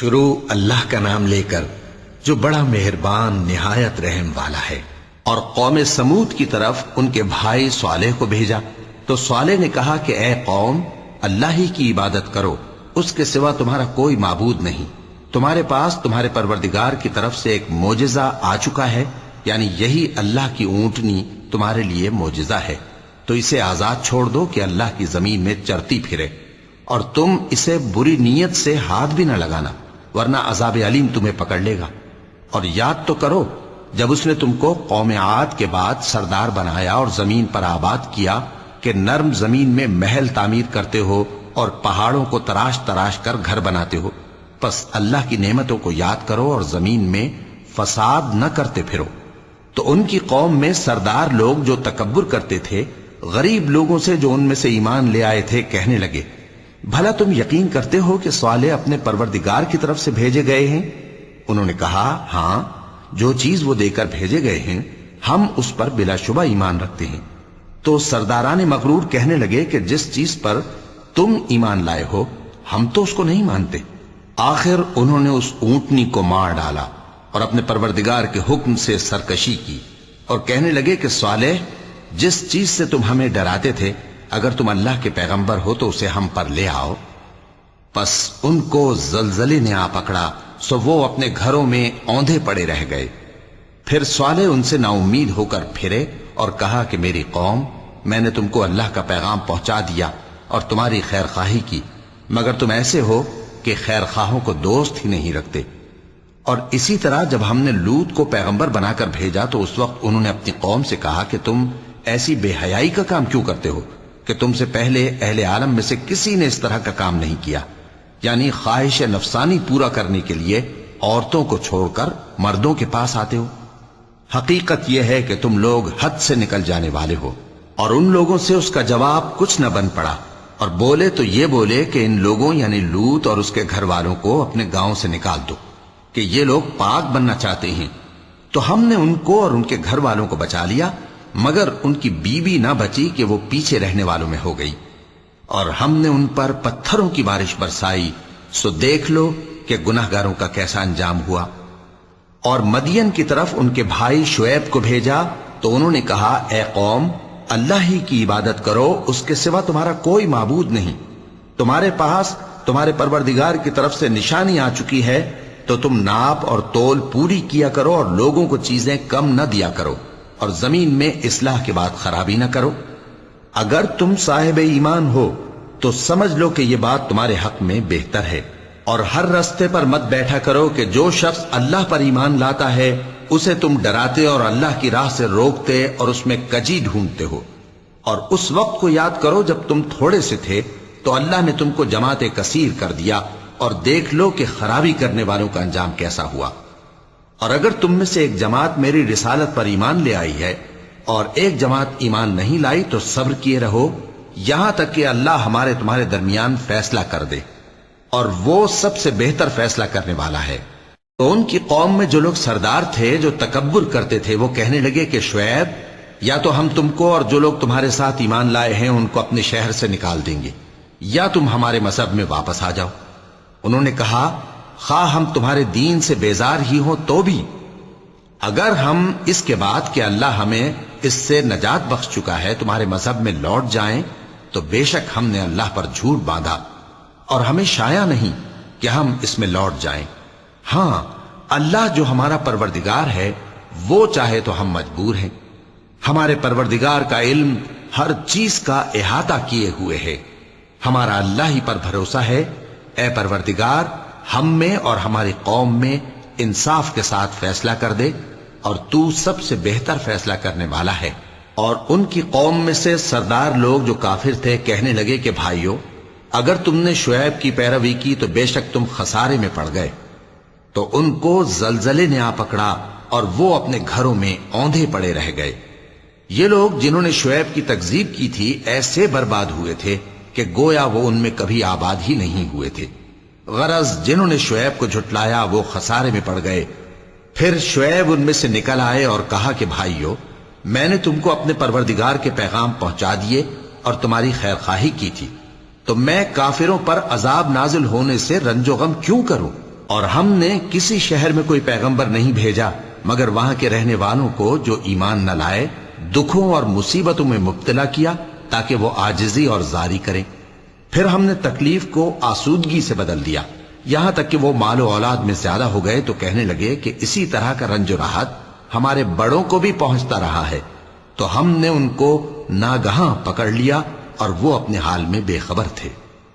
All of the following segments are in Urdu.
شروع اللہ کا نام لے کر جو بڑا مہربان نہایت رحم والا ہے۔ اور قوم سمود کی طرف ان کے بھائی صالح کو بھیجا تو صالح نے کہا کہ اے قوم، اللہ ہی کی عبادت کرو، اس کے سوا تمہارا کوئی معبود نہیں۔ تمہارے پاس تمہارے پروردگار کی طرف سے ایک معجزہ آ چکا ہے، یعنی یہی اللہ کی اونٹنی تمہارے لیے معجزہ ہے، تو اسے آزاد چھوڑ دو کہ اللہ کی زمین میں چرتی پھرے، اور تم اسے بری نیت سے ہاتھ بھی نہ لگانا، ورنہ عذاب علیم تمہیں پکڑ لے گا۔ اور یاد تو کرو جب اس نے تم کو قوم عاد کے بعد سردار بنایا اور زمین پر آباد کیا کہ نرم زمین میں محل تعمیر کرتے ہو اور پہاڑوں کو تراش تراش کر گھر بناتے ہو، پس اللہ کی نعمتوں کو یاد کرو اور زمین میں فساد نہ کرتے پھرو۔ تو ان کی قوم میں سردار لوگ جو تکبر کرتے تھے، غریب لوگوں سے جو ان میں سے ایمان لے آئے تھے، کہنے لگے، بھلا تم یقین کرتے ہو کہ صالح اپنے پروردگار کی طرف سے بھیجے گئے ہیں؟ انہوں نے کہا، ہاں، جو چیز وہ دے کر بھیجے گئے ہیں ہم اس پر بلا شبہ ایمان رکھتے ہیں۔ تو سرداران مغرور کہنے لگے کہ جس چیز پر تم ایمان لائے ہو ہم تو اس کو نہیں مانتے۔ آخر انہوں نے اس اونٹنی کو مار ڈالا اور اپنے پروردگار کے حکم سے سرکشی کی، اور کہنے لگے کہ صالح، جس چیز سے تم ہمیں ڈراتے تھے، اگر تم اللہ کے پیغمبر ہو تو اسے ہم پر لے آؤ۔ پس ان کو زلزلے نے آ پکڑا، سو وہ اپنے گھروں میں اوندھے پڑے رہ گئے۔ پھر صالح ان سے نا امید ہو کر پھرے اور کہا کہ میری قوم، میں نے تم کو اللہ کا پیغام پہنچا دیا اور تمہاری خیر خواہی کی، مگر تم ایسے ہو کہ خیر خواہوں کو دوست ہی نہیں رکھتے۔ اور اسی طرح جب ہم نے لوط کو پیغمبر بنا کر بھیجا تو اس وقت انہوں نے اپنی قوم سے کہا کہ تم ایسی بے حیائی کا کام کیوں کرتے ہو کہ تم سے پہلے اہل عالم میں سے کسی نے اس طرح کا کام نہیں کیا، یعنی خواہش نفسانی پورا کرنے کے لیے عورتوں کو چھوڑ کر مردوں کے پاس آتے ہو۔ حقیقت یہ ہے کہ تم لوگ حد سے نکل جانے والے ہو۔ اور ان لوگوں سے اس کا جواب کچھ نہ بن پڑا، اور بولے تو یہ بولے کہ ان لوگوں یعنی لوط اور اس کے گھر والوں کو اپنے گاؤں سے نکال دو کہ یہ لوگ پاک بننا چاہتے ہیں۔ تو ہم نے ان کو اور ان کے گھر والوں کو بچا لیا، مگر ان کی بیوی نہ بچی کہ وہ پیچھے رہنے والوں میں ہو گئی، اور ہم نے ان پر پتھروں کی بارش برسائی، سو دیکھ لو کہ گناہگاروں کا کیسا انجام ہوا۔ اور مدین کی طرف ان کے بھائی شعیب کو بھیجا تو انہوں نے کہا، اے قوم، اللہ ہی کی عبادت کرو، اس کے سوا تمہارا کوئی معبود نہیں۔ تمہارے پاس تمہارے پروردگار کی طرف سے نشانی آ چکی ہے، تو تم ناپ اور تول پوری کیا کرو اور لوگوں کو چیزیں کم نہ دیا کرو، اور زمین میں اصلاح کے بعد خرابی نہ کرو۔ اگر تم صاحب ایمان ہو تو سمجھ لو کہ یہ بات تمہارے حق میں بہتر ہے، اور ہر رستے پر مت بیٹھا کرو کہ جو شخص اللہ پر ایمان لاتا ہے اسے تم ڈراتے اور اللہ کی راہ سے روکتے اور اس میں کجی ڈھونڈتے ہو۔ اور اس وقت کو یاد کرو جب تم تھوڑے سے تھے تو اللہ نے تم کو جماعت کثیر کر دیا، اور دیکھ لو کہ خرابی کرنے والوں کا انجام کیسا ہوا۔ اور اگر تم میں سے ایک جماعت میری رسالت پر ایمان لے آئی ہے اور ایک جماعت ایمان نہیں لائی تو صبر کیے رہو یہاں تک کہ اللہ ہمارے تمہارے درمیان فیصلہ کر دے، اور وہ سب سے بہتر فیصلہ کرنے والا ہے۔ تو ان کی قوم میں جو لوگ سردار تھے جو تکبر کرتے تھے، وہ کہنے لگے کہ شعیب، یا تو ہم تم کو اور جو لوگ تمہارے ساتھ ایمان لائے ہیں ان کو اپنے شہر سے نکال دیں گے، یا تم ہمارے مذہب میں واپس آ جاؤ۔ انہوں نے کہا، خواہ ہم تمہارے دین سے بیزار ہی ہوں تو بھی، اگر ہم اس کے بعد کہ اللہ ہمیں اس سے نجات بخش چکا ہے تمہارے مذہب میں لوٹ جائیں تو بے شک ہم نے اللہ پر جھوٹ باندھا، اور ہمیں شایع نہیں کہ ہم اس میں لوٹ جائیں۔ ہاں، اللہ جو ہمارا پروردگار ہے وہ چاہے تو ہم مجبور ہیں۔ ہمارے پروردگار کا علم ہر چیز کا احاطہ کیے ہوئے ہے۔ ہمارا اللہ ہی پر بھروسہ ہے۔ اے پروردگار، ہم میں اور ہماری قوم میں انصاف کے ساتھ فیصلہ کر دے، اور تو سب سے بہتر فیصلہ کرنے والا ہے۔ اور ان کی قوم میں سے سردار لوگ جو کافر تھے کہنے لگے کہ بھائیو، اگر تم نے شعیب کی پیروی کی تو بے شک تم خسارے میں پڑ گئے۔ تو ان کو زلزلے نے آ پکڑا اور وہ اپنے گھروں میں اوندھے پڑے رہ گئے۔ یہ لوگ جنہوں نے شعیب کی تکذیب کی تھی ایسے برباد ہوئے تھے کہ گویا وہ ان میں کبھی آباد ہی نہیں ہوئے تھے۔ غرض جنہوں نے شعیب کو جھٹلایا وہ خسارے میں پڑ گئے۔ پھر شعیب ان میں سے نکل آئے اور کہا کہ بھائیو، میں نے تم کو اپنے پروردگار کے پیغام پہنچا دیے اور تمہاری خیر خواہی کی تھی، تو میں کافروں پر عذاب نازل ہونے سے رنج و غم کیوں کروں؟ اور ہم نے کسی شہر میں کوئی پیغمبر نہیں بھیجا مگر وہاں کے رہنے والوں کو جو ایمان نہ لائے دکھوں اور مصیبتوں میں مبتلا کیا تاکہ وہ عاجزی اور زاری کریں. پھر ہم نے تکلیف کو آسودگی سے بدل دیا یہاں تک کہ وہ مال و اولاد میں زیادہ ہو گئے تو کہنے لگے کہ اسی طرح کا رنج و راحت ہمارے بڑوں کو بھی پہنچتا رہا ہے. تو ہم نے ان کو ناگہاں پکڑ لیا اور وہ اپنے حال میں بے خبر تھے.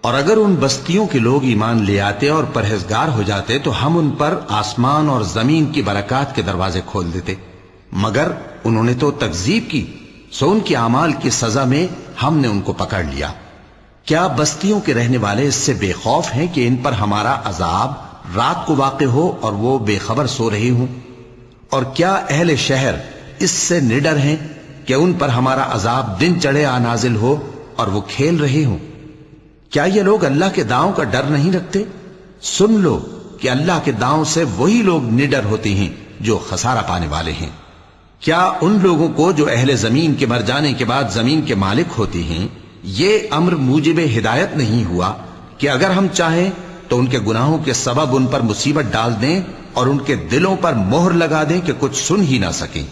اور اگر ان بستیوں کے لوگ ایمان لے آتے اور پرہیزگار ہو جاتے تو ہم ان پر آسمان اور زمین کی برکات کے دروازے کھول دیتے، مگر انہوں نے تو تکذیب کی، سو ان کے اعمال کی سزا میں ہم نے ان کو پکڑ لیا. کیا بستیوں کے رہنے والے اس سے بے خوف ہیں کہ ان پر ہمارا عذاب رات کو واقع ہو اور وہ بے خبر سو رہے ہوں؟ اور کیا اہل شہر اس سے نڈر ہیں کہ ان پر ہمارا عذاب دن چڑھے آ نازل ہو اور وہ کھیل رہے ہوں؟ کیا یہ لوگ اللہ کے داؤں کا ڈر نہیں رکھتے؟ سن لو کہ اللہ کے داؤں سے وہی لوگ نڈر ہوتے ہیں جو خسارہ پانے والے ہیں. کیا ان لوگوں کو جو اہل زمین کے مر جانے کے بعد زمین کے مالک ہوتے ہیں یہ امر موجب ہدایت نہیں ہوا کہ اگر ہم چاہیں تو ان کے گناہوں کے سبب ان پر مصیبت ڈال دیں اور ان کے دلوں پر مہر لگا دیں کہ کچھ سن ہی نہ سکیں؟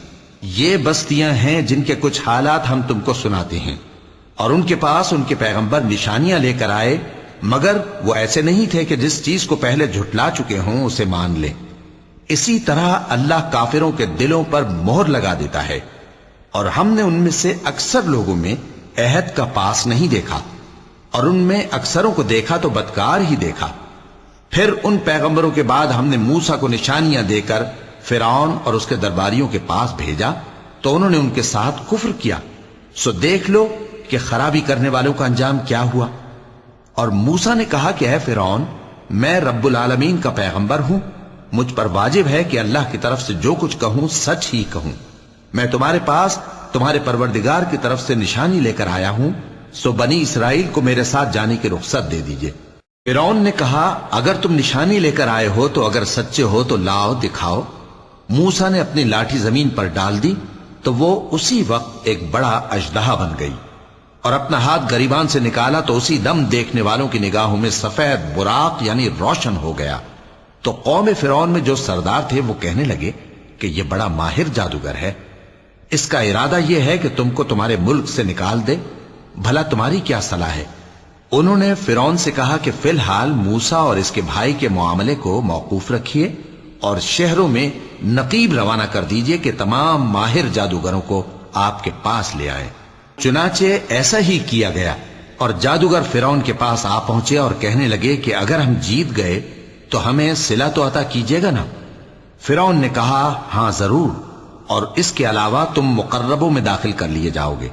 یہ بستیاں ہیں جن کے کچھ حالات ہم تم کو سناتے ہیں، اور ان کے پاس ان کے پیغمبر نشانیاں لے کر آئے مگر وہ ایسے نہیں تھے کہ جس چیز کو پہلے جھٹلا چکے ہوں اسے مان لیں. اسی طرح اللہ کافروں کے دلوں پر مہر لگا دیتا ہے، اور ہم نے ان میں سے اکثر لوگوں میں عہد کا پاس نہیں دیکھا اور ان میں اکثروں کو دیکھا تو بدکار ہی دیکھا. پھر ان پیغمبروں کے بعد ہم نے موسیٰ کو نشانیاں دے کر فرعون اور اس کے درباریوں کے پاس بھیجا تو انہوں نے ان کے ساتھ کفر کیا، سو دیکھ لو کہ خرابی کرنے والوں کا انجام کیا ہوا. اور موسیٰ نے کہا کہ اے فرعون، میں رب العالمین کا پیغمبر ہوں، مجھ پر واجب ہے کہ اللہ کی طرف سے جو کچھ کہوں سچ ہی کہوں. میں تمہارے پاس تمہارے پروردگار کی طرف سے نشانی لے کر آیا ہوں، سو بنی اسرائیل کو میرے ساتھ جانے کی رخصت دے دیجئے. فرعون نے کہا اگر تم نشانی لے کر آئے ہو تو اگر سچے ہو تو لاؤ دکھاؤ. موسیٰ نے اپنی لاٹھی زمین پر ڈال دی تو وہ اسی وقت ایک بڑا اژدہا بن گئی، اور اپنا ہاتھ گریبان سے نکالا تو اسی دم دیکھنے والوں کی نگاہوں میں سفید براق یعنی روشن ہو گیا. تو قوم فرعون میں جو سردار تھے وہ کہنے لگے کہ یہ بڑا ماہر جادوگر ہے، اس کا ارادہ یہ ہے کہ تم کو تمہارے ملک سے نکال دے، بھلا تمہاری کیا صلاح ہے؟ انہوں نے فرعون سے کہا کہ فی الحال موسیٰ اور اس کے بھائی کے معاملے کو موقوف رکھیے اور شہروں میں نقیب روانہ کر دیجئے کہ تمام ماہر جادوگروں کو آپ کے پاس لے آئے. چنانچہ ایسا ہی کیا گیا، اور جادوگر فرعون کے پاس آ پہنچے اور کہنے لگے کہ اگر ہم جیت گئے تو ہمیں صلہ تو عطا کیجیے گا نا؟ فرعون نے کہا ہاں ضرور، اور اس کے علاوہ تم مقربوں میں داخل کر لیے جاؤ گے.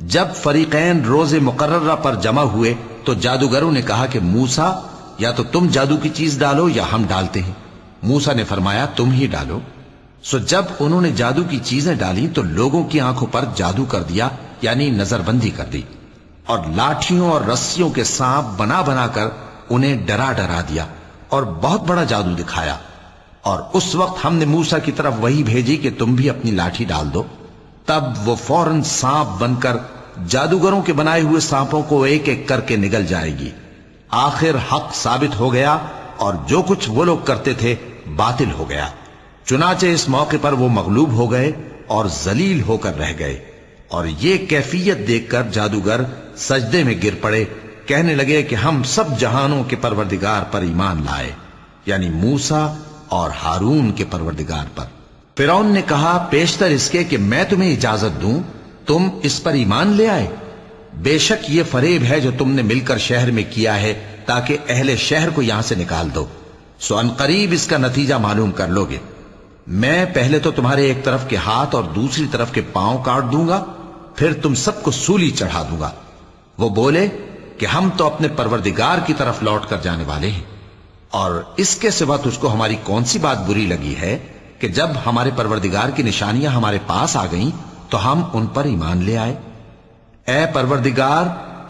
جب فریقین روز مقررہ پر جمع ہوئے تو جادوگروں نے کہا کہ موسیٰ یا تو تم جادو کی چیز ڈالو یا ہم ڈالتے ہیں. موسیٰ نے فرمایا تم ہی ڈالو. سو جب انہوں نے جادو کی چیزیں ڈالی تو لوگوں کی آنکھوں پر جادو کر دیا یعنی نظر بندی کر دی، اور لاٹھیوں اور رسیوں کے سانپ بنا بنا کر انہیں ڈرا ڈرا دیا اور بہت بڑا جادو دکھایا. اور اس وقت ہم نے موسیٰ کی طرف وہی بھیجی کہ تم بھی اپنی لاٹھی ڈال دو. تب وہ فوراً سانپ بن کر جادوگروں کے بنائے ہوئے سانپوں کو ایک ایک کر کے نگل جائے گی. آخر حق ثابت ہو گیا اور جو کچھ وہ لوگ کرتے تھے باطل ہو گیا. چنانچہ اس موقع پر وہ مغلوب ہو گئے اور ذلیل ہو کر رہ گئے. اور یہ کیفیت دیکھ کر جادوگر سجدے میں گر پڑے، کہنے لگے کہ ہم سب جہانوں کے پروردگار پر ایمان لائے، یعنی موسیٰ اور ہارون کے پروردگار پر. فرعون نے کہا پیشتر اس کے کہ میں تمہیں اجازت دوں تم اس پر ایمان لے آئے. بے شک یہ فریب ہے جو تم نے مل کر شہر میں کیا ہے تاکہ اہل شہر کو یہاں سے نکال دو، سو ان قریب اس کا نتیجہ معلوم کر لو گے. میں پہلے تو تمہارے ایک طرف کے ہاتھ اور دوسری طرف کے پاؤں کاٹ دوں گا، پھر تم سب کو سولی چڑھا دوں گا. وہ بولے کہ ہم تو اپنے پروردگار کی طرف لوٹ کر جانے والے ہیں، اور اس کے سوا تجھ کو ہماری کون سی بات بری لگی ہے کہ جب ہمارے پروردگار کی نشانیاں ہمارے پاس آ گئیں تو ہم ان پر ایمان لے آئے. اے پروردگار،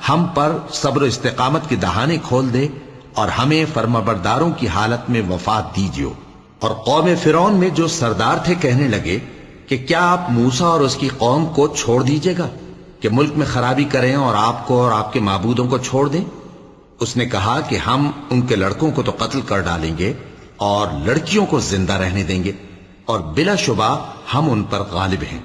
ہم پر صبر و استقامت کی دہانے کھول دے اور ہمیں فرمانبرداروں کی حالت میں وفات دیجیو. اور قوم فرعون میں جو سردار تھے کہنے لگے کہ کیا آپ موسیٰ اور اس کی قوم کو چھوڑ دیجیے گا کہ ملک میں خرابی کریں اور آپ کو اور آپ کے معبودوں کو چھوڑ دیں؟ اس نے کہا کہ ہم ان کے لڑکوں کو تو قتل کر ڈالیں گے اور لڑکیوں کو زندہ رہنے دیں گے، اور بلا شبہ ہم ان پر غالب ہیں۔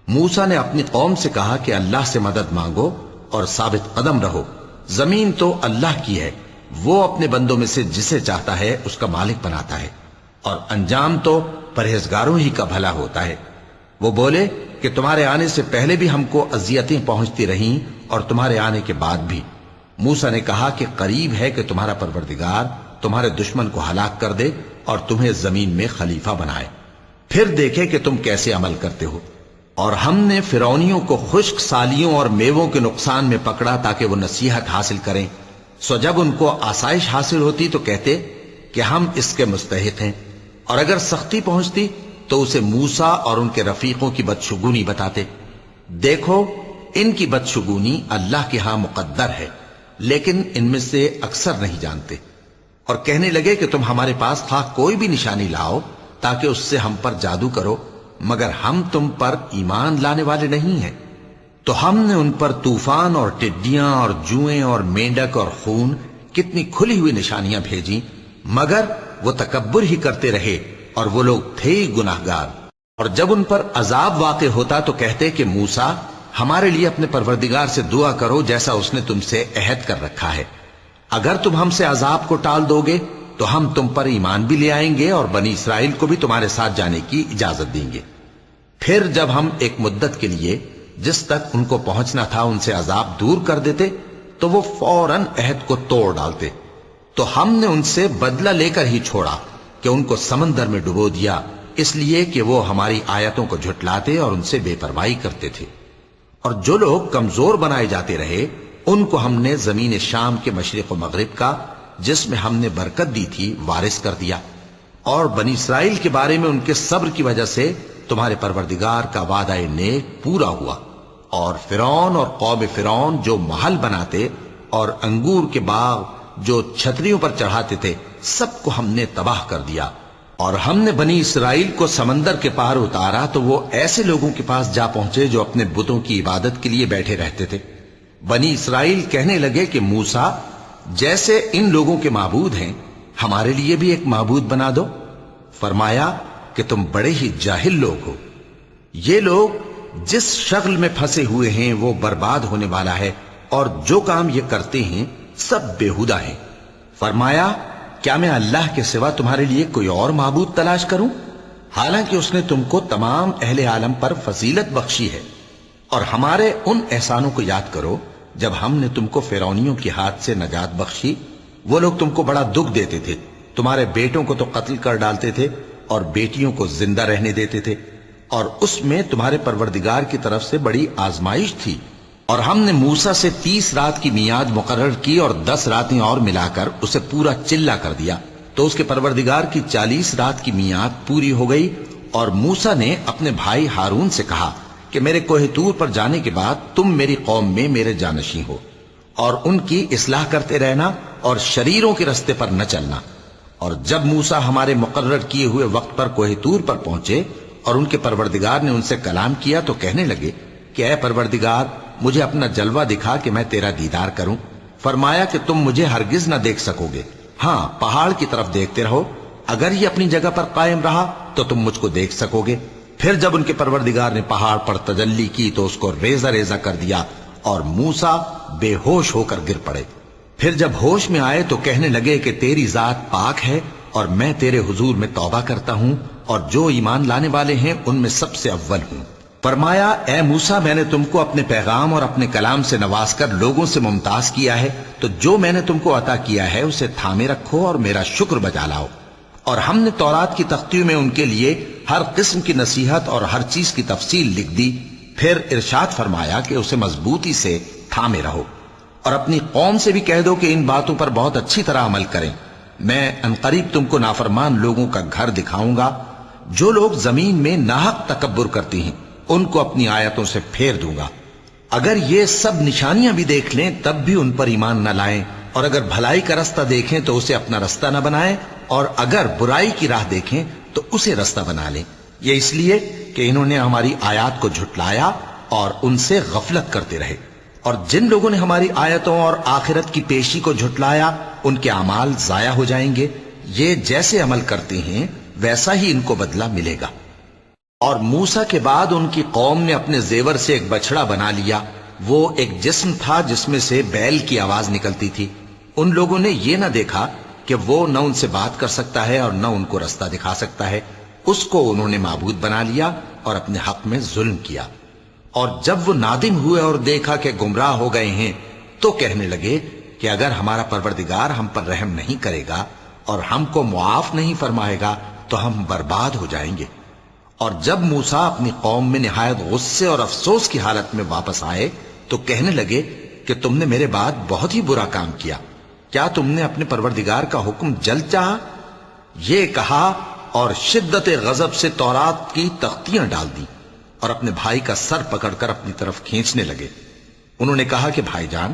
موسیٰ نے اپنی قوم سے کہا کہ اللہ سے مدد مانگو اور ثابت قدم رہو، زمین تو اللہ کی ہے، وہ اپنے بندوں میں سے جسے چاہتا ہے اس کا مالک بناتا ہے، اور انجام تو پرہیزگاروں ہی کا بھلا ہوتا ہے۔ وہ بولے کہ تمہارے آنے سے پہلے بھی ہم کو اذیتیں پہنچتی رہیں اور تمہارے آنے کے بعد بھی۔ موسیٰ نے کہا کہ قریب ہے کہ تمہارا پروردگار تمہارے دشمن کو ہلاک کر دے اور تمہیں زمین میں خلیفہ بنائے، پھر دیکھے کہ تم کیسے عمل کرتے ہو۔ اور ہم نے فرعونیوں کو خشک سالیوں اور میووں کے نقصان میں پکڑا تاکہ وہ نصیحت حاصل کریں، سو جب ان کو آسائش حاصل ہوتی تو کہتے کہ ہم اس کے مستحق ہیں، اور اگر سختی پہنچتی تو اسے موسیٰ اور ان کے رفیقوں کی بدشگونی بتاتے۔ دیکھو ان کی بدشگونی اللہ کے ہاں مقدر ہے، لیکن ان میں سے اکثر نہیں جانتے۔ اور کہنے لگے کہ تم ہمارے پاس خواہ کوئی بھی نشانی لاؤ تاکہ اس سے ہم پر جادو کرو، مگر ہم تم پر ایمان لانے والے نہیں ہیں۔ تو ہم نے ان پر طوفان اور ٹڈیاں اور جوئیں اور مینڈک اور خون کتنی کھلی ہوئی نشانیاں بھیجیں، مگر وہ تکبر ہی کرتے رہے، اور وہ لوگ تھے ہی گناہگار۔ اور جب ان پر عذاب واقع ہوتا تو کہتے کہ موسیٰ ہمارے لیے اپنے پروردگار سے دعا کرو جیسا اس نے تم سے عہد کر رکھا ہے، اگر تم ہم سے عذاب کو ٹال دو گے تو ہم تم پر ایمان بھی لے آئیں گے اور بنی اسرائیل کو بھی تمہارے ساتھ جانے کی اجازت دیں گے۔ پھر جب ہم ایک مدت کے لیے جس تک ان کو پہنچنا تھا ان سے عذاب دور کر دیتے تو وہ فوراً عہد کو توڑ ڈالتے، تو ہم نے ان سے بدلہ لے کر ہی چھوڑا کہ ان کو سمندر میں ڈبو دیا، اس لیے کہ وہ ہماری آیتوں کو جھٹلاتے اور ان سے بے پرواہی کرتے تھے۔ اور جو لوگ کمزور بنائے جاتے رہے ان کو ہم نے زمین شام کے مشرق و مغرب کا جس میں ہم نے برکت دی تھی وارث کر دیا۔ اور بنی اسرائیل کے بارے میں ان کے صبر کی وجہ سے تمہارے پروردگار کا وعدہ نیک پورا ہوا۔ اور فرعون اور قوم فرعون جو محل بناتے اور انگور کے باغ جو چھتریوں پر چڑھاتے تھے سب کو ہم نے تباہ کر دیا۔ اور ہم نے بنی اسرائیل کو سمندر کے پار اتارا تو وہ ایسے لوگوں کے پاس جا پہنچے جو اپنے بتوں کی عبادت کے لیے بیٹھے رہتے تھے۔ بنی اسرائیل کہنے لگے کہ موسیٰ جیسے ان لوگوں کے معبود ہیں ہمارے لیے بھی ایک معبود بنا دو۔ فرمایا کہ تم بڑے ہی جاہل لوگ ہو، یہ لوگ جس شغل میں پھنسے ہوئے ہیں وہ برباد ہونے والا ہے، اور جو کام یہ کرتے ہیں سب بیہودہ ہیں۔ فرمایا کیا میں اللہ کے سوا تمہارے لیے کوئی اور معبود تلاش کروں، حالانکہ اس نے تم کو تمام اہل عالم پر فضیلت بخشی ہے۔ اور ہمارے ان احسانوں کو یاد کرو جب ہم نے تم کو فرعونیوں کے ہاتھ سے نجات بخشی، وہ لوگ تم کو بڑا دکھ دیتے تھے، تمہارے بیٹوں کو تو قتل کر ڈالتے تھے اور بیٹیوں کو زندہ رہنے دیتے تھے، اور اس میں تمہارے پروردگار کی طرف سے بڑی آزمائش تھی۔ اور ہم نے موسیٰ سے 30 رات کی میعاد مقرر کی اور 10 راتیں اور ملا کر اسے پورا چلا کر دیا، تو اس کے پروردگار کی 40 رات کی میعاد پوری ہو گئی۔ اور موسیٰ نے اپنے بھائی ہارون سے کہا کہ میرے کوہ طور پر جانے کے بعد تم میری قوم میں میرے جانشین ہو، اور ان کی اصلاح کرتے رہنا اور شریروں کے رستے پر نہ چلنا۔ اور جب موسیٰ ہمارے مقرر کیے ہوئے وقت پر کوہ طور پر پہنچے اور ان کے پروردگار نے ان سے کلام کیا تو کہنے لگے کہ اے پروردگار مجھے اپنا جلوہ دکھا کہ میں تیرا دیدار کروں۔ فرمایا کہ تم مجھے ہرگز نہ دیکھ سکو گے، ہاں پہاڑ کی طرف دیکھتے رہو، اگر یہ اپنی جگہ پر قائم رہا تو تم مجھ کو دیکھ سکو گے۔ پھر جب ان کے پروردگار نے پہاڑ پر تجلی کی تو اس کو ریزہ ریزہ کر دیا اور موسیٰ بے ہوش ہو کر گر پڑے۔ پھر جب ہوش میں آئے تو کہنے لگے کہ تیری ذات پاک ہے اور میں تیرے حضور میں توبہ کرتا ہوں اور جو ایمان لانے والے ہیں ان میں سب سے اول ہوں۔ فرمایا اے موسیٰ میں نے تم کو اپنے پیغام اور اپنے کلام سے نواز کر لوگوں سے ممتاز کیا ہے، تو جو میں نے تم کو عطا کیا ہے اسے تھامے رکھو اور میرا شکر بجا لاؤ۔ اور ہم نے تورات کی تختیوں میں ان کے لیے ہر قسم کی نصیحت اور ہر چیز کی تفصیل لکھ دی۔ پھر ارشاد فرمایا کہ اسے مضبوطی سے تھامے رہو، اور اپنی قوم سے بھی کہہ دو کہ ان باتوں پر بہت اچھی طرح عمل کریں۔ میں عنقریب تم کو نافرمان لوگوں کا گھر دکھاؤں گا، جو لوگ زمین میں ناحق تکبر کرتی ہیں ان کو اپنی آیتوں سے پھیر دوں گا۔ اگر یہ سب نشانیاں بھی دیکھ لیں تب بھی ان پر ایمان نہ لائیں، اور اگر بھلائی کا رستہ دیکھیں تو اسے اپنا رستہ نہ بنائیں، اور اگر برائی کی راہ دیکھیں تو اسے رستہ بنا لیں۔ یہ اس لیے کہ انہوں نے ہماری آیات کو جھٹلایا اور ان سے غفلت کرتے رہے۔ اور جن لوگوں نے ہماری آیتوں اور آخرت کی پیشی کو جھٹلایا ان کے اعمال ضائع ہو جائیں گے، یہ جیسے عمل کرتے ہیں ویسا ہی ان کو بدلہ ملے گا۔ اور موسیٰ کے بعد ان کی قوم نے اپنے زیور سے ایک بچڑا بنا لیا، وہ ایک جسم تھا جس میں سے بیل کی آواز نکلتی تھی۔ ان لوگوں نے یہ نہ دیکھا کہ وہ نہ ان سے بات کر سکتا ہے اور نہ ان کو رستہ دکھا سکتا ہے، اس کو انہوں نے معبود بنا لیا اور اپنے حق میں ظلم کیا۔ اور جب وہ نادم ہوئے اور دیکھا کہ گمراہ ہو گئے ہیں تو کہنے لگے کہ اگر ہمارا پروردگار ہم پر رحم نہیں کرے گا اور ہم کو معاف نہیں فرمائے گا تو ہم برباد ہو جائیں گے۔ اور جب موسیٰ اپنی قوم میں نہایت غصے اور افسوس کی حالت میں واپس آئے تو کہنے لگے کہ تم نے میرے بعد بہت ہی برا کام کیا، کیا تم نے اپنے پروردگار کا حکم جلد چاہا؟ یہ کہا اور شدت غضب سے تورات کی تختیاں ڈال دی اور اپنے بھائی کا سر پکڑ کر اپنی طرف کھینچنے لگے۔ انہوں نے کہا کہ بھائی جان،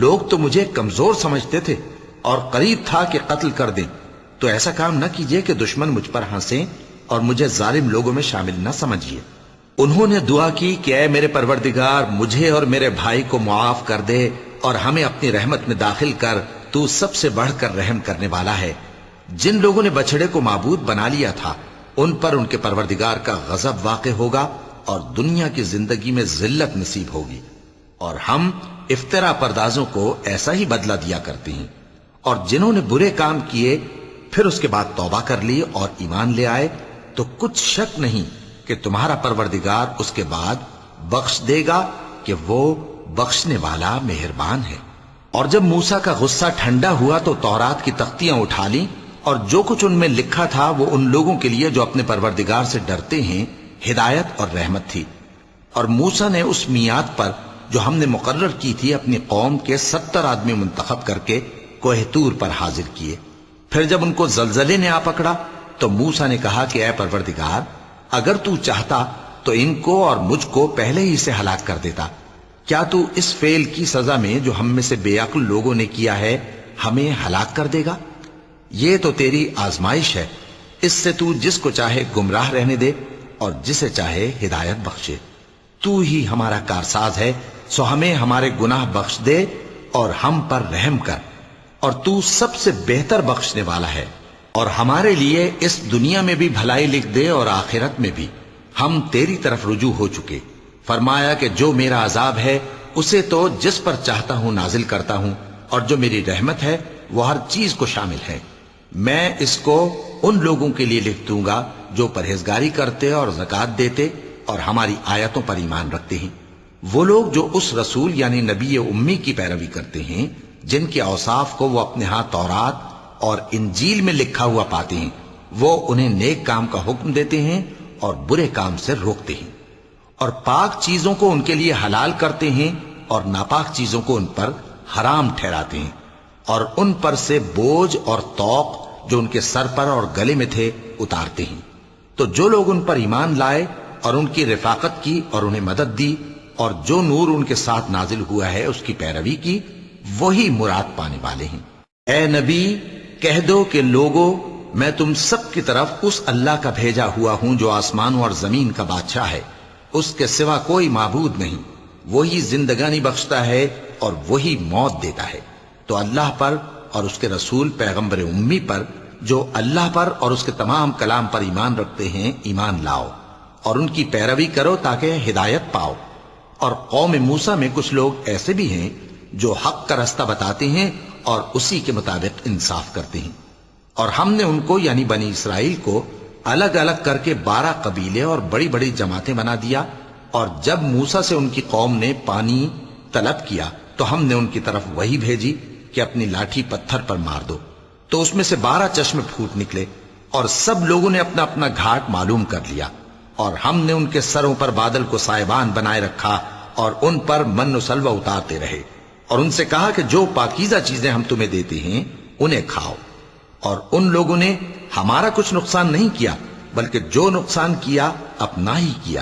لوگ تو مجھے کمزور سمجھتے تھے اور قریب تھا کہ قتل کر دیں، تو ایسا کام نہ کیجیے کہ دشمن مجھ پر ہنسیں اور مجھے ظالم لوگوں میں شامل نہ سمجھیے۔ انہوں نے دعا کی کہ اے میرے پروردگار، مجھے اور میرے بھائی کو معاف کر دے اور ہمیں اپنی رحمت میں داخل کر، تو سب سے بڑھ کر رحم کرنے والا ہے۔ جن لوگوں نے بچڑے کو معبود بنا لیا تھا ان پر ان کے پروردگار کا غضب واقع ہوگا اور دنیا کی زندگی میں ذلت نصیب ہوگی، اور ہم افترا پردازوں کو ایسا ہی بدلہ دیا کرتے ہیں۔ اور جنہوں نے برے کام کیے پھر اس کے بعد توبہ کر لی اور ایمان لے آئے تو کچھ شک نہیں کہ تمہارا پروردگار اس کے بعد بخش دے گا کہ وہ بخشنے والا مہربان ہے۔ اور جب موسیٰ کا غصہ ٹھنڈا ہوا تو تورات کی تختیاں اٹھا لی، اور جو کچھ ان میں لکھا تھا وہ ان لوگوں کے لیے جو اپنے پروردگار سے ڈرتے ہیں ہدایت اور رحمت تھی۔ اور موسیٰ نے اس میعاد پر جو ہم نے مقرر کی تھی اپنی قوم کے 70 آدمی منتخب کر کے کوہ طور پر حاضر کیے۔ پھر جب ان کو زلزلے نے آ پکڑا تو موسیٰ نے کہا کہ اے پروردگار، اگر تو چاہتا تو ان کو اور مجھ کو پہلے ہی سے ہلاک کر دیتا۔ کیا تو اس فعل کی سزا میں جو ہم میں سے بے عقل لوگوں نے کیا ہے ہمیں ہلاک کر دے گا؟ یہ تو تیری آزمائش ہے، اس سے تو جس کو چاہے گمراہ رہنے دے اور جسے چاہے ہدایت بخشے۔ تو ہی ہمارا کارساز ہے، سو ہمیں ہمارے گناہ بخش دے اور ہم پر رحم کر، اور تو سب سے بہتر بخشنے والا ہے۔ اور ہمارے لیے اس دنیا میں بھی بھلائی لکھ دے اور آخرت میں بھی، ہم تیری طرف رجوع ہو چکے۔ فرمایا کہ جو میرا عذاب ہے اسے تو جس پر چاہتا ہوں نازل کرتا ہوں، اور جو میری رحمت ہے وہ ہر چیز کو شامل ہے۔ میں اس کو ان لوگوں کے لیے لکھ دوں گا جو پرہیزگاری کرتے اور زکوٰۃ دیتے اور ہماری آیتوں پر ایمان رکھتے ہیں، وہ لوگ جو اس رسول یعنی نبی امی کی پیروی کرتے ہیں جن کے اوصاف کو وہ اپنے ہاں تورات اور انجیل میں لکھا ہوا پاتے ہیں، وہ انہیں نیک کام کا حکم دیتے ہیں اور برے کام سے روکتے ہیں، اور پاک چیزوں کو ان کے لیے حلال کرتے ہیں اور ناپاک چیزوں کو ان پر حرام ٹھہراتے ہیں، اور ان پر سے بوجھ اور طوق جو ان کے سر پر اور گلے میں تھے اتارتے ہیں۔ تو جو لوگ ان پر ایمان لائے اور ان کی رفاقت کی اور انہیں مدد دی اور جو نور ان کے ساتھ نازل ہوا ہے اس کی پیروی کی، وہی مراد پانے والے ہیں۔ اے نبی، کہہ دو کہ لوگو، میں تم سب کی طرف اس اللہ کا بھیجا ہوا ہوں جو آسمانوں اور زمین کا بادشاہ ہے، اس کے سوا کوئی معبود نہیں، وہی زندگانی بخشتا ہے اور وہی موت دیتا ہے۔ تو اللہ پر اور اس کے رسول پیغمبر امی پر جو اللہ پر اور اس کے تمام کلام پر ایمان رکھتے ہیں ایمان لاؤ اور ان کی پیروی کرو تاکہ ہدایت پاؤ۔ اور قوم موسیٰ میں کچھ لوگ ایسے بھی ہیں جو حق کا رستہ بتاتے ہیں اور اسی کے مطابق انصاف کرتے ہیں۔ اور ہم نے ان کو یعنی بنی اسرائیل کو الگ الگ کر کے 12 قبیلے اور بڑی بڑی جماعتیں بنا دیا، اور جب موسیٰ سے ان کی قوم نے پانی طلب کیا تو ہم نے ان کی طرف وہی بھیجی کہ اپنی لاٹھی پتھر پر مار دو، تو اس میں سے 12 چشمے پھوٹ نکلے، اور سب لوگوں نے اپنا اپنا گھاٹ معلوم کر لیا۔ اور ہم نے ان کے سروں پر بادل کو سائبان بنائے رکھا اور ان پر من و سلوہ اتارتے رہے، اور ان سے کہا کہ جو پاکیزہ چیزیں ہم تمہیں دیتے ہیں انہیں کھاؤ۔ اور ان لوگوں نے ہمارا کچھ نقصان نہیں کیا بلکہ جو نقصان کیا اپنا ہی کیا۔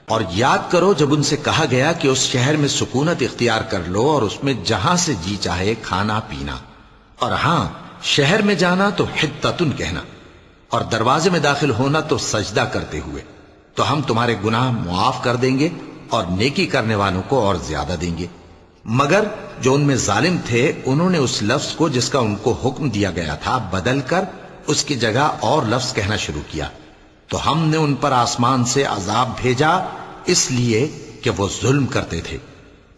اور یاد کرو جب ان سے کہا گیا کہ اس شہر میں سکونت اختیار کر لو اور اس میں جہاں سے جی چاہے کھانا پینا، اور ہاں شہر میں جانا تو حطۃ کہنا، اور دروازے میں داخل ہونا تو سجدہ کرتے ہوئے، تو ہم تمہارے گناہ معاف کر دیں گے اور نیکی کرنے والوں کو اور زیادہ دیں گے۔ مگر جو ان میں ظالم تھے انہوں نے اس لفظ کو جس کا ان کو حکم دیا گیا تھا بدل کر اس کی جگہ اور لفظ کہنا شروع کیا، تو ہم نے ان پر آسمان سے عذاب بھیجا اس لیے کہ وہ ظلم کرتے تھے۔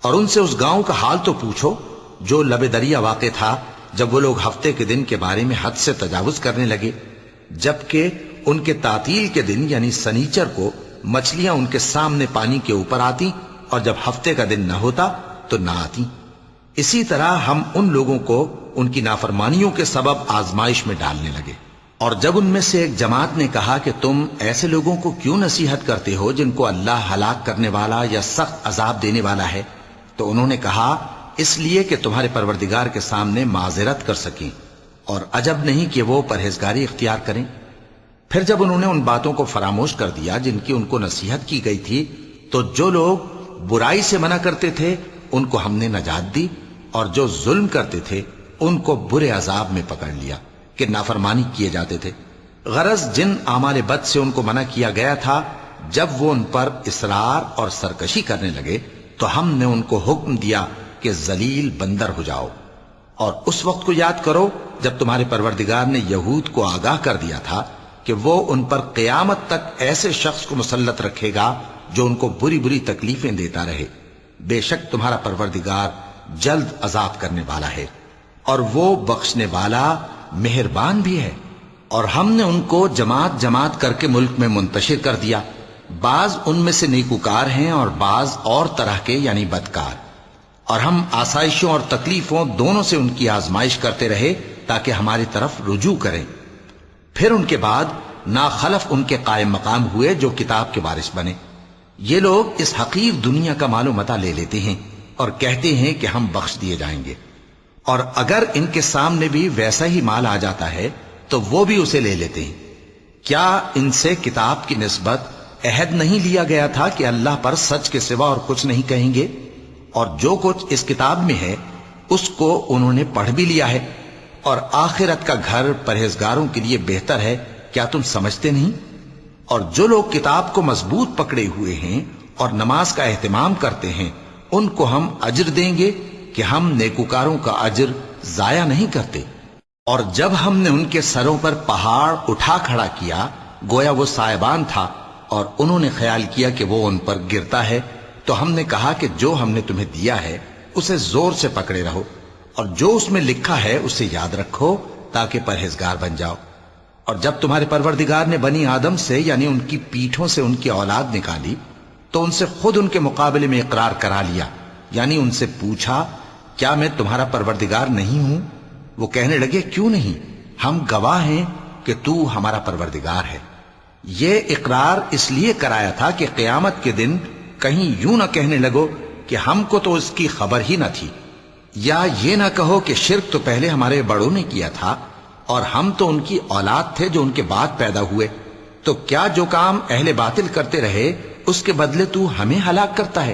اور ان سے اس گاؤں کا حال تو پوچھو جو لب دریا واقع تھا، جب وہ لوگ ہفتے کے دن کے بارے میں حد سے تجاوز کرنے لگے، جبکہ ان کے تعطیل کے دن یعنی سنیچر کو مچھلیاں ان کے سامنے پانی کے اوپر آتی، اور جب ہفتے کا دن نہ ہوتا تو نہ آتی۔ اسی طرح ہم ان لوگوں کو ان کی نافرمانیوں کے سبب آزمائش میں ڈالنے لگے۔ اور جب ان میں سے ایک جماعت نے کہا کہ تم ایسے لوگوں کو کیوں نصیحت کرتے ہو جن کو اللہ ہلاک کرنے والا یا سخت عذاب دینے والا ہے، تو انہوں نے کہا اس لیے کہ تمہارے پروردگار کے سامنے معذرت کر سکیں، اور عجب نہیں کہ وہ پرہیزگاری اختیار کریں۔ پھر جب انہوں نے ان باتوں کو فراموش کر دیا جن کی ان کو نصیحت کی گئی تھی، تو جو لوگ برائی سے منع کرتے تھے ان کو ہم نے نجات دی، اور جو ظلم کرتے تھے ان کو برے عذاب میں پکڑ لیا کہ نافرمانی کیے جاتے تھے۔ غرض جن اعمال بد سے ان کو منع کیا گیا تھا، جب وہ ان پر اصرار اور سرکشی کرنے لگے تو ہم نے ان کو حکم دیا کہ ذلیل بندر ہو جاؤ۔ اور اس وقت کو یاد کرو جب تمہارے پروردگار نے یہود کو آگاہ کر دیا تھا کہ وہ ان پر قیامت تک ایسے شخص کو مسلط رکھے گا جو ان کو بری بری تکلیفیں دیتا رہے۔ بے شک تمہارا پروردگار جلد عذاب کرنے والا ہے، اور وہ بخشنے والا مہربان بھی ہے۔ اور ہم نے ان کو جماعت جماعت کر کے ملک میں منتشر کر دیا، بعض ان میں سے نیکوکار ہیں اور بعض اور طرح کے یعنی بدکار، اور ہم آسائشوں اور تکلیفوں دونوں سے ان کی آزمائش کرتے رہے تاکہ ہماری طرف رجوع کریں۔ پھر ان کے بعد ناخلف ان کے قائم مقام ہوئے جو کتاب کے وارث بنے۔ یہ لوگ اس حقیر دنیا کا مال و متاع لے لیتے ہیں اور کہتے ہیں کہ ہم بخش دیے جائیں گے، اور اگر ان کے سامنے بھی ویسا ہی مال آ جاتا ہے تو وہ بھی اسے لے لیتے ہیں۔ کیا ان سے کتاب کی نسبت عہد نہیں لیا گیا تھا کہ اللہ پر سچ کے سوا اور کچھ نہیں کہیں گے؟ اور جو کچھ اس کتاب میں ہے اس کو انہوں نے پڑھ بھی لیا ہے، اور آخرت کا گھر پرہیزگاروں کے لیے بہتر ہے، کیا تم سمجھتے نہیں؟ اور جو لوگ کتاب کو مضبوط پکڑے ہوئے ہیں اور نماز کا اہتمام کرتے ہیں ان کو ہم اجر دیں گے کہ ہم نیکوکاروں کا اجر ضائع نہیں کرتے۔ اور جب ہم نے ان کے سروں پر پہاڑ اٹھا کھڑا کیا گویا وہ سائبان تھا، اور انہوں نے خیال کیا کہ وہ ان پر گرتا ہے، تو ہم نے کہا کہ جو ہم نے تمہیں دیا ہے اسے زور سے پکڑے رہو، اور جو اس میں لکھا ہے اسے یاد رکھو تاکہ پرہیزگار بن جاؤ۔ اور جب تمہارے پروردگار نے بنی آدم سے یعنی ان کی پیٹھوں سے ان کی اولاد نکالی تو ان سے خود ان کے مقابلے میں اقرار کرا لیا، یعنی ان سے پوچھا کیا میں تمہارا پروردگار نہیں ہوں؟ وہ کہنے لگے کیوں نہیں، ہم گواہ ہیں کہ تو ہمارا پروردگار ہے۔ یہ اقرار اس لیے کرایا تھا کہ قیامت کے دن کہیں یوں نہ کہنے لگو کہ ہم کو تو اس کی خبر ہی نہ تھی، یا یہ نہ کہو کہ شرک تو پہلے ہمارے بڑوں نے کیا تھا اور ہم تو ان کی اولاد تھے جو ان کے بعد پیدا ہوئے، تو کیا جو کام اہل باطل کرتے رہے اس کے بدلے تو ہمیں ہلاک کرتا ہے؟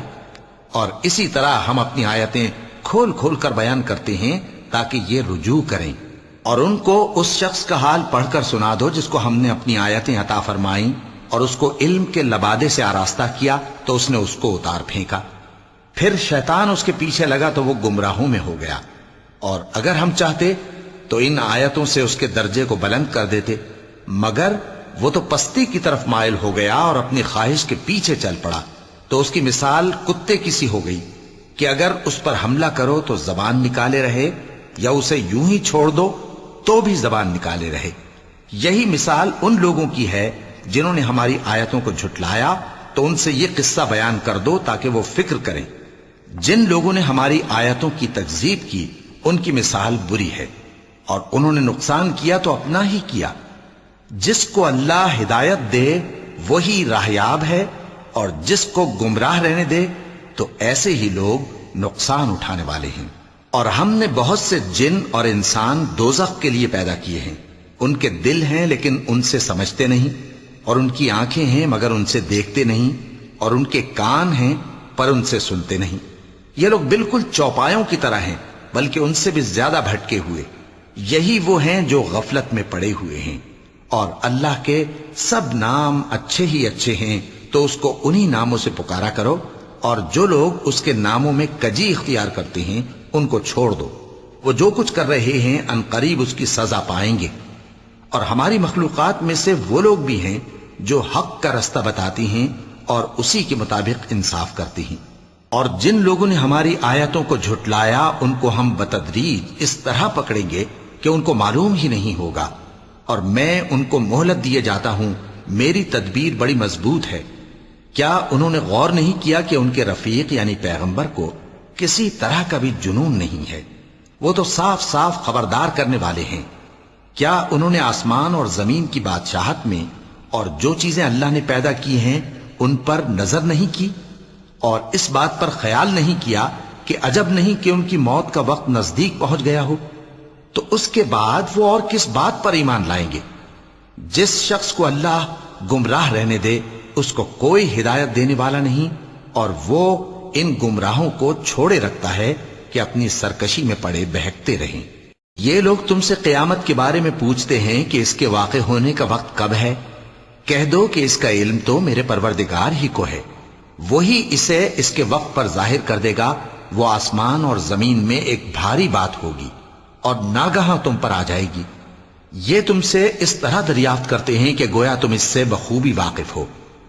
اور اسی طرح ہم اپنی آیتیں کھول کھول کر بیان کرتے ہیں تاکہ یہ رجوع کریں۔ اور ان کو اس شخص کا حال پڑھ کر سنا دو جس کو ہم نے اپنی آیتیں عطا فرمائیں اور اس کو علم کے لبادے سے آراستہ کیا تو اس نے اس کو اتار پھینکا، پھر شیطان اس کے پیچھے لگا تو وہ گمراہوں میں ہو گیا۔ اور اگر ہم چاہتے تو ان آیتوں سے اس کے درجے کو بلند کر دیتے، مگر وہ تو پستی کی طرف مائل ہو گیا اور اپنی خواہش کے پیچھے چل پڑا، تو اس کی مثال کتے کی سی ہو گئی کہ اگر اس پر حملہ کرو تو زبان نکالے رہے، یا اسے یوں ہی چھوڑ دو تو بھی زبان نکالے رہے۔ یہی مثال ان لوگوں کی ہے جنہوں نے ہماری آیتوں کو جھٹلایا، تو ان سے یہ قصہ بیان کر دو تاکہ وہ فکر کریں۔ جن لوگوں نے ہماری آیتوں کی تکذیب کی ان کی مثال بری ہے، اور انہوں نے نقصان کیا تو اپنا ہی کیا۔ جس کو اللہ ہدایت دے وہی راہیاب ہے، اور جس کو گمراہ رہنے دے تو ایسے ہی لوگ نقصان اٹھانے والے ہیں۔ اور ہم نے بہت سے جن اور انسان دوزخ کے لیے پیدا کیے ہیں، ان کے دل ہیں لیکن ان سے سمجھتے نہیں، اور ان کی آنکھیں ہیں مگر ان سے دیکھتے نہیں، اور ان کے کان ہیں پر ان سے سنتے نہیں۔ یہ لوگ بالکل چوپایوں کی طرح ہیں بلکہ ان سے بھی زیادہ بھٹکے ہوئے۔ یہی وہ ہیں جو غفلت میں پڑے ہوئے ہیں۔ اور اللہ کے سب نام اچھے ہی اچھے ہیں، تو اس کو انہی ناموں سے پکارا کرو، اور جو لوگ اس کے ناموں میں کجی اختیار کرتے ہیں ان کو چھوڑ دو، وہ جو کچھ کر رہے ہیں ان قریب اس کی سزا پائیں گے۔ اور ہماری مخلوقات میں سے وہ لوگ بھی ہیں جو حق کا رستہ بتاتی ہیں اور اسی کے مطابق انصاف کرتی ہیں، اور جن لوگوں نے ہماری آیتوں کو جھٹلایا ان کو ہم بتدریج اس طرح پکڑیں گے کہ ان کو معلوم ہی نہیں ہوگا، اور میں ان کو مہلت دیے جاتا ہوں، میری تدبیر بڑی مضبوط ہے۔ کیا انہوں نے غور نہیں کیا کہ ان کے رفیق یعنی پیغمبر کو کسی طرح کا بھی جنون نہیں ہے، وہ تو صاف صاف خبردار کرنے والے ہیں۔ کیا انہوں نے آسمان اور زمین کی بادشاہت میں اور جو چیزیں اللہ نے پیدا کی ہیں ان پر نظر نہیں کی، اور اس بات پر خیال نہیں کیا کہ عجب نہیں کہ ان کی موت کا وقت نزدیک پہنچ گیا ہو؟ تو اس کے بعد وہ اور کس بات پر ایمان لائیں گے؟ جس شخص کو اللہ گمراہ رہنے دے اس کو کوئی ہدایت دینے والا نہیں، اور وہ ان گمراہوں کو چھوڑے رکھتا ہے کہ اپنی سرکشی میں پڑے بہکتے رہیں۔ یہ لوگ تم سے قیامت کے بارے میں پوچھتے ہیں کہ اس کے واقع ہونے کا وقت کب ہے؟ کہہ دو کہ اس کا علم تو میرے پروردگار ہی کو ہے، وہی اسے اس کے وقت پر ظاہر کر دے گا۔ وہ آسمان اور زمین میں ایک بھاری بات ہوگی اور ناگہاں تم پر آ جائے گی۔ یہ تم سے اس طرح دریافت کرتے ہیں کہ گویا تم اس سے بخوبی واقف ہو۔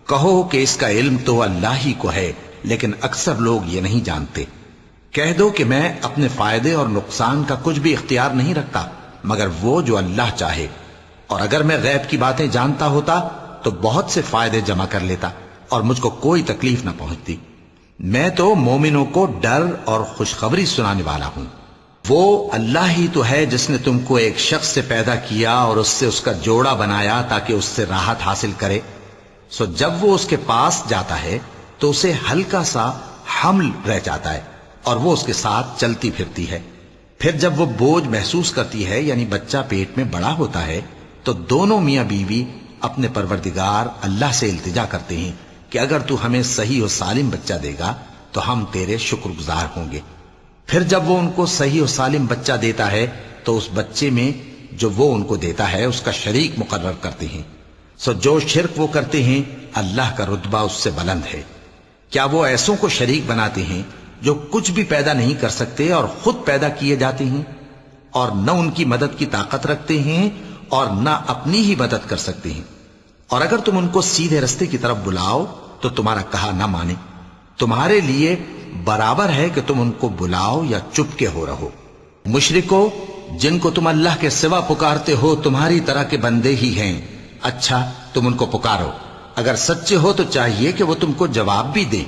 کہو کہ اس کا علم تو اللہ ہی کو ہے، لیکن اکثر لوگ یہ نہیں جانتے۔ کہہ دو کہ میں اپنے فائدے اور نقصان کا کچھ بھی اختیار نہیں رکھتا مگر وہ جو اللہ چاہے، اور اگر میں غیب کی باتیں جانتا ہوتا تو بہت سے فائدے جمع کر لیتا اور مجھ کو کوئی تکلیف نہ پہنچتی۔ میں تو مومنوں کو ڈر اور خوشخبری سنانے والا ہوں۔ وہ اللہ ہی تو ہے جس نے تم کو ایک شخص سے پیدا کیا اور اس سے اس کا جوڑا بنایا تاکہ اس سے راحت حاصل کرے۔ سو جب وہ اس کے پاس جاتا ہے تو اسے ہلکا سا حمل رہ جاتا ہے اور وہ اس کے ساتھ چلتی پھرتی ہے۔ پھر جب وہ بوجھ محسوس کرتی ہے یعنی بچہ پیٹ میں بڑا ہوتا ہے تو دونوں میاں بیوی اپنے پروردگار اللہ سے التجا کرتے ہیں کہ اگر تو ہمیں صحیح و سالم بچہ دے گا تو ہم تیرے شکر گزار ہوں گے۔ پھر جب وہ ان کو صحیح و سالم بچہ دیتا ہے تو اس بچے میں جو وہ ان کو دیتا ہے اس کا شریک مقرر کرتے ہیں۔ سو جو شرک وہ کرتے ہیں اللہ کا رتبہ اس سے بلند ہے۔ کیا وہ ایسوں کو شریک بناتے ہیں جو کچھ بھی پیدا نہیں کر سکتے اور خود پیدا کیے جاتے ہیں، اور نہ ان کی مدد کی طاقت رکھتے ہیں اور نہ اپنی ہی مدد کر سکتے ہیں؟ اور اگر تم ان کو سیدھے رستے کی طرف بلاؤ تو تمہارا کہا نہ مانے، تمہارے لیے برابر ہے کہ تم ان کو بلاؤ یا چپ کے ہو رہو۔ مشرکو، جن کو تم اللہ کے سوا پکارتے ہو تمہاری طرح کے بندے ہی ہیں، اچھا تم ان کو پکارو، اگر سچے ہو تو چاہیے کہ وہ تم کو جواب بھی دیں۔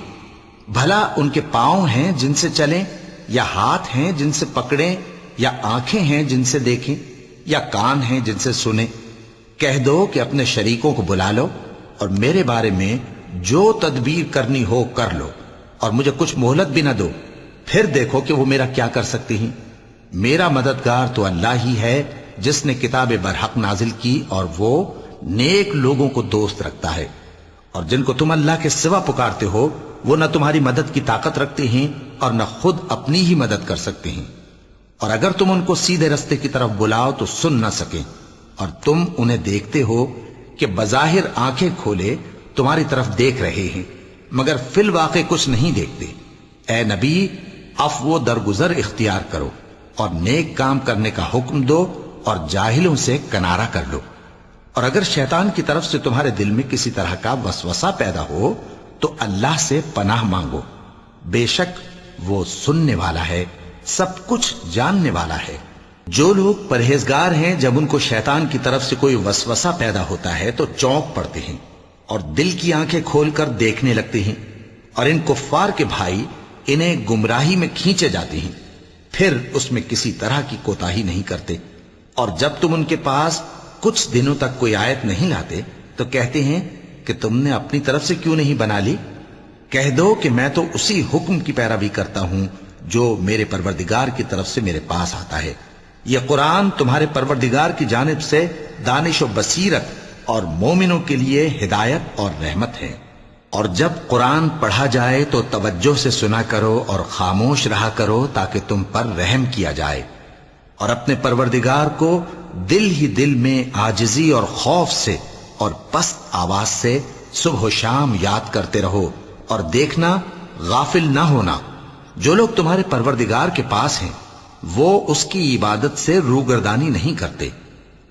بھلا ان کے پاؤں ہیں جن سے چلیں، یا ہاتھ ہیں جن سے پکڑیں، یا آنکھیں ہیں جن سے دیکھیں، یا کان ہیں جن سے سنیں؟ کہہ دو کہ اپنے شریکوں کو بلا لو اور میرے بارے میں جو تدبیر کرنی ہو کر لو، اور مجھے کچھ مہلت بھی نہ دو، پھر دیکھو کہ وہ میرا کیا کر سکتے ہیں۔ میرا مددگار تو اللہ ہی ہے جس نے کتاب برحق نازل کی، اور وہ نیک لوگوں کو دوست رکھتا ہے۔ اور جن کو تم اللہ کے سوا پکارتے ہو وہ نہ تمہاری مدد کی طاقت رکھتے ہیں اور نہ خود اپنی ہی مدد کر سکتے ہیں، اور اگر تم ان کو سیدھے رستے کی طرف بلاؤ تو سن نہ سکیں، اور تم انہیں دیکھتے ہو کہ بظاہر آنکھیں کھولے تمہاری طرف دیکھ رہے ہیں مگر فی الواقع کچھ نہیں دیکھتے۔ اے نبی، عفو و درگزر اختیار کرو اور نیک کام کرنے کا حکم دو اور جاہلوں سے کنارہ کر لو۔ اور اگر شیطان کی طرف سے تمہارے دل میں کسی طرح کا وسوسہ پیدا ہو تو اللہ سے پناہ مانگو، بے شک وہ سننے والا ہے، سب کچھ جاننے والا ہے۔ جو لوگ پرہیزگار ہیں جب ان کو شیطان کی طرف سے کوئی وسوسہ پیدا ہوتا ہے تو چونک پڑتے ہیں اور دل کی آنکھیں کھول کر دیکھنے لگتے ہیں، اور ان کفار کے بھائی انہیں گمراہی میں کھینچے جاتے ہیں، پھر اس میں کسی طرح کی کوتاہی نہیں کرتے۔ اور جب تم ان کے پاس کچھ دنوں تک کوئی آیت نہیں لاتے تو کہتے ہیں کہ تم نے اپنی طرف سے کیوں نہیں بنا لی؟ کہہ دو کہ میں تو اسی حکم کی پیروی کرتا ہوں جو میرے پروردگار کی طرف سے میرے پاس آتا ہے۔ یہ قرآن تمہارے پروردگار کی جانب سے دانش و بصیرت اور مومنوں کے لیے ہدایت اور رحمت ہے۔ اور جب قرآن پڑھا جائے تو توجہ سے سنا کرو اور خاموش رہا کرو تاکہ تم پر رحم کیا جائے، اور اپنے پروردگار کو دل ہی دل میں عاجزی اور خوف سے اور پست آواز سے صبح و شام یاد کرتے رہو، اور دیکھنا غافل نہ ہونا، جو لوگ تمہارے پروردگار کے پاس ہیں وہ اس کی عبادت سے روگردانی نہیں کرتے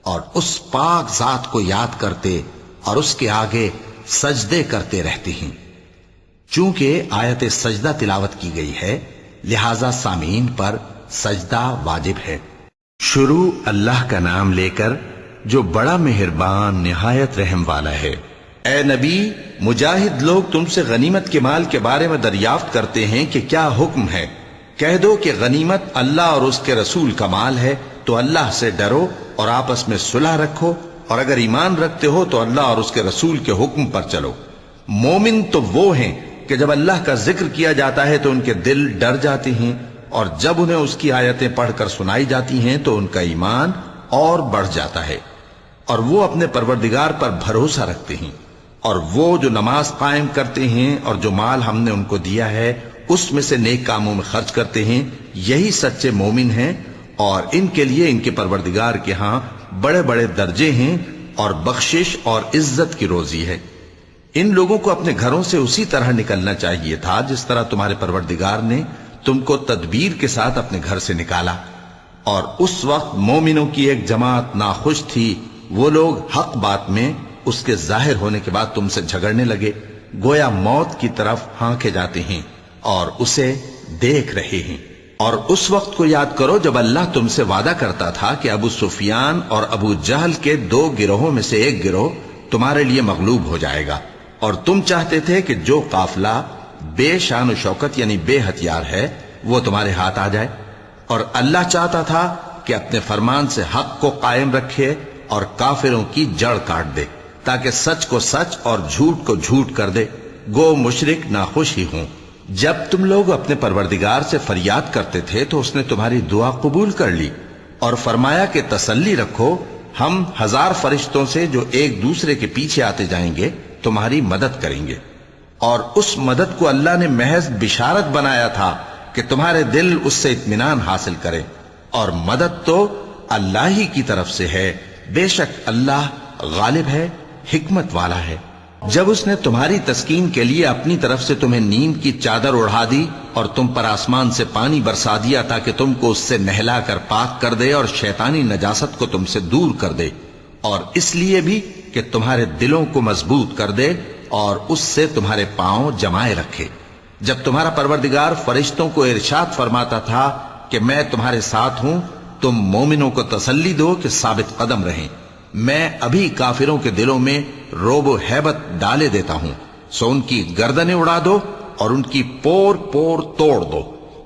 اور اس پاک ذات کو یاد کرتے اور اس کے آگے سجدے کرتے رہتے ہیں۔ چونکہ آیت سجدہ تلاوت کی گئی ہے لہذا سامعین پر سجدہ واجب ہے۔ شروع اللہ کا نام لے کر جو بڑا مہربان نہایت رحم والا ہے۔ اے نبی، مجاہد لوگ تم سے غنیمت کے مال کے بارے میں دریافت کرتے ہیں کہ کیا حکم ہے۔ کہہ دو کہ غنیمت اللہ اور اس کے رسول کا مال ہے، تو اللہ سے ڈرو اور آپس میں صلح رکھو، اور اگر ایمان رکھتے ہو تو اللہ اور اس کے رسول کے حکم پر چلو۔ مومن تو وہ ہیں کہ جب اللہ کا ذکر کیا جاتا ہے تو ان کے دل ڈر جاتے ہیں، اور جب انہیں اس کی آیتیں پڑھ کر سنائی جاتی ہیں تو ان کا ایمان اور بڑھ جاتا ہے، اور وہ اپنے پروردگار پر بھروسہ رکھتے ہیں، اور وہ جو نماز قائم کرتے ہیں اور جو مال ہم نے ان کو دیا ہے اس میں سے نیک کاموں میں خرچ کرتے ہیں، یہی سچے مومن ہیں، اور ان کے لیے ان کے پروردگار کے ہاں بڑے بڑے درجے ہیں اور بخشش اور عزت کی روزی ہے۔ ان لوگوں کو اپنے گھروں سے اسی طرح نکلنا چاہیے تھا جس طرح تمہارے پروردگار نے تم کو تدبیر کے ساتھ اپنے گھر سے نکالا، اور اس وقت مومنوں کی ایک جماعت ناخوش تھی، وہ لوگ حق بات میں اس کے ظاہر ہونے کے بعد تم سے جھگڑنے لگے، گویا موت کی طرف ہانکے جاتے ہیں اور اسے دیکھ رہے ہیں۔ اور اس وقت کو یاد کرو جب اللہ تم سے وعدہ کرتا تھا کہ ابو سفیان اور ابو جہل کے 2 گروہوں میں سے ایک گروہ تمہارے لیے مغلوب ہو جائے گا، اور تم چاہتے تھے کہ جو قافلہ بے شان و شوکت یعنی بے ہتھیار ہے وہ تمہارے ہاتھ آ جائے، اور اللہ چاہتا تھا کہ اپنے فرمان سے حق کو قائم رکھے اور کافروں کی جڑ کاٹ دے، تاکہ سچ کو سچ اور جھوٹ کو جھوٹ کر دے، گو مشرک ناخوش ہی ہوں۔ جب تم لوگ اپنے پروردگار سے فریاد کرتے تھے تو اس نے تمہاری دعا قبول کر لی اور فرمایا کہ تسلی رکھو، ہم 1000 فرشتوں سے جو ایک دوسرے کے پیچھے آتے جائیں گے تمہاری مدد کریں گے۔ اور اس مدد کو اللہ نے محض بشارت بنایا تھا کہ تمہارے دل اس سے اطمینان حاصل کرے، اور مدد تو اللہ ہی کی طرف سے ہے، بے شک اللہ غالب ہے، حکمت والا ہے۔ جب اس نے تمہاری تسکین کے لیے اپنی طرف سے تمہیں نیند کی چادر اڑھا دی اور تم پر آسمان سے پانی برسا دیا تاکہ تم کو اس سے نہلا کر پاک کر دے اور شیطانی نجاست کو تم سے دور کر دے، اور اس لیے بھی کہ تمہارے دلوں کو مضبوط کر دے اور اس سے تمہارے پاؤں جمائے رکھے، جب تمہارا پروردگار فرشتوں کو ارشاد فرماتا تھا کہ میں تمہارے ساتھ ہوں، تم مومنوں کو تسلی دو کہ ثابت قدم رہیں، میں ابھی کافروں کے دلوں میں روب و ہیبت ڈالے دیتا ہوں، سو ان کی گردنیں اڑا دو اور ان کی پور پور توڑ دو۔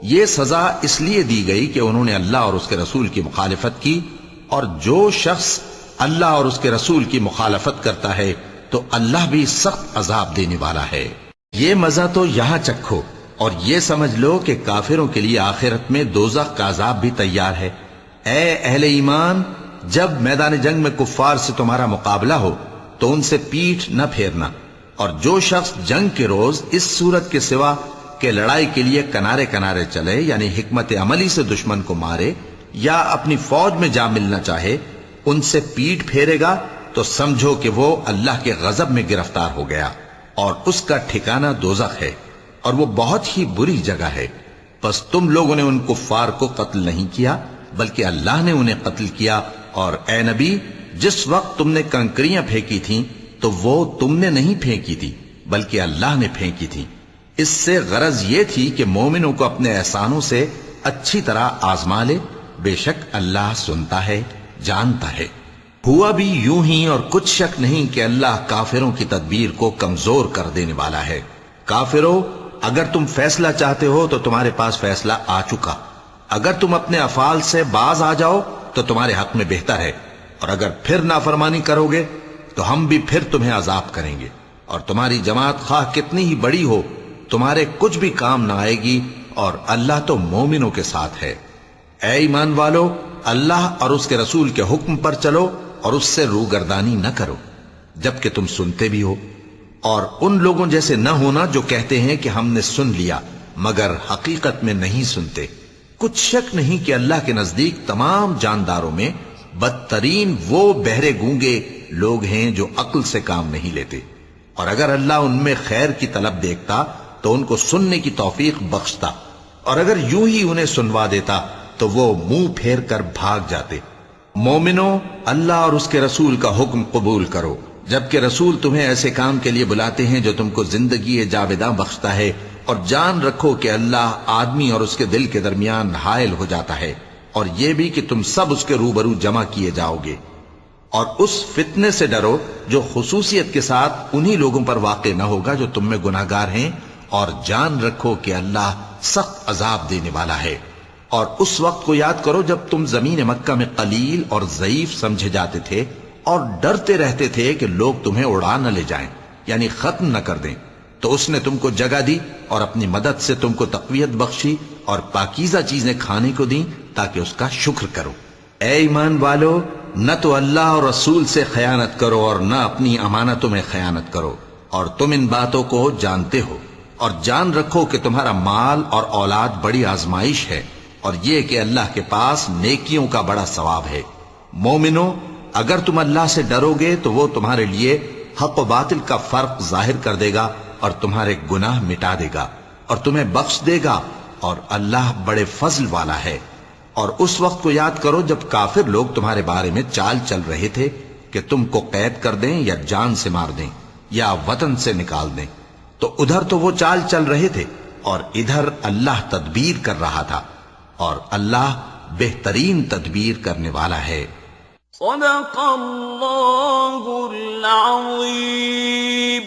یہ سزا اس لیے دی گئی کہ انہوں نے اللہ اور اس کے رسول کی مخالفت کی، اور جو شخص اللہ اور اس کے رسول کی مخالفت کرتا ہے تو اللہ بھی سخت عذاب دینے والا ہے۔ یہ مزہ تو یہاں چکھو اور یہ سمجھ لو کہ کافروں کے لیے آخرت میں دوزخ کا عذاب بھی تیار ہے۔ اے اہل ایمان، جب میدان جنگ میں کفار سے تمہارا مقابلہ ہو تو ان سے پیٹھ نہ پھیرنا، اور جو شخص جنگ کے روز اس صورت کے سوا کہ لڑائی کے لیے کنارے کنارے چلے یعنی حکمت عملی سے دشمن کو مارے یا اپنی فوج میں جا ملنا چاہے، ان سے پیٹھ پھیرے گا تو سمجھو کہ وہ اللہ کے غضب میں گرفتار ہو گیا، اور اس کا ٹھکانہ دوزخ ہے، اور وہ بہت ہی بری جگہ ہے۔ پس تم لوگوں نے ان کفار کو قتل نہیں کیا بلکہ اللہ نے انہیں قتل کیا، اور اے نبی، جس وقت تم نے کنکریاں پھینکی تھیں تو وہ تم نے نہیں پھینکی تھی بلکہ اللہ نے پھینکی تھی۔ اس سے غرض یہ تھی کہ مومنوں کو اپنے احسانوں سے اچھی طرح آزما لے، بے شک اللہ سنتا ہے، جانتا ہے۔ ہوا بھی یوں ہی، اور کچھ شک نہیں کہ اللہ کافروں کی تدبیر کو کمزور کر دینے والا ہے۔ کافروں، اگر تم فیصلہ چاہتے ہو تو تمہارے پاس فیصلہ آ چکا، اگر تم اپنے افعال سے باز آ جاؤ تو تمہارے حق میں بہتر ہے، اور اگر پھر نافرمانی کرو گے تو ہم بھی پھر تمہیں عذاب کریں گے، اور تمہاری جماعت خواہ کتنی ہی بڑی ہو تمہارے کچھ بھی کام نہ آئے گی، اور اللہ تو مومنوں کے ساتھ ہے۔ اے ایمان والو، اللہ اور اس کے رسول کے حکم پر چلو اور اس سے روگردانی نہ کرو جبکہ تم سنتے بھی ہو، اور ان لوگوں جیسے نہ ہونا جو کہتے ہیں کہ ہم نے سن لیا مگر حقیقت میں نہیں سنتے۔ کچھ شک نہیں کہ اللہ کے نزدیک تمام جانداروں میں بدترین وہ بہرے گونگے لوگ ہیں جو عقل سے کام نہیں لیتے، اور اگر اللہ ان میں خیر کی طلب دیکھتا تو ان کو سننے کی توفیق بخشتا، اور اگر یوں ہی انہیں سنوا دیتا تو وہ منہ پھیر کر بھاگ جاتے۔ مومنو، اللہ اور اس کے رسول کا حکم قبول کرو، جبکہ رسول تمہیں ایسے کام کے لیے بلاتے ہیں جو تم کو زندگی جاوداں بخشتا ہے، اور جان رکھو کہ اللہ آدمی اور اس کے دل کے درمیان حائل ہو جاتا ہے، اور یہ بھی کہ تم سب اس کے روبرو جمع کیے جاؤ گے۔ اور اس فتنے سے ڈرو جو خصوصیت کے ساتھ انہی لوگوں پر واقع نہ ہوگا جو تم میں گناہگار ہیں، اور جان رکھو کہ اللہ سخت عذاب دینے والا ہے۔ اور اس وقت کو یاد کرو جب تم زمین مکہ میں قلیل اور ضعیف سمجھے جاتے تھے اور ڈرتے رہتے تھے کہ لوگ تمہیں اڑا نہ لے جائیں، یعنی ختم نہ کر دیں، تو اس نے تم کو جگہ دی اور اپنی مدد سے تم کو تقویت بخشی اور پاکیزہ چیزیں کھانے کو دیں تاکہ اس کا شکر کرو۔ اے ایمان والو، نہ تو اللہ اور رسول سے خیانت کرو اور نہ اپنی امانتوں میں خیانت کرو، اور تم ان باتوں کو جانتے ہو، اور جان رکھو کہ تمہارا مال اور اولاد بڑی آزمائش ہے، اور یہ کہ اللہ کے پاس نیکیوں کا بڑا ثواب ہے۔ مومنو، اگر تم اللہ سے ڈرو گے تو وہ تمہارے لیے حق و باطل کا فرق ظاہر کر دے گا اور تمہارے گناہ مٹا دے گا اور تمہیں بخش دے گا، اور اللہ بڑے فضل والا ہے۔ اور اس وقت کو یاد کرو جب کافر لوگ تمہارے بارے میں چال چل رہے تھے کہ تم کو قید کر دیں یا جان سے مار دیں یا وطن سے نکال دیں، تو ادھر تو وہ چال چل رہے تھے اور ادھر اللہ تدبیر کر رہا تھا، اور اللہ بہترین تدبیر کرنے والا ہے۔ صدق اللہ العظیم۔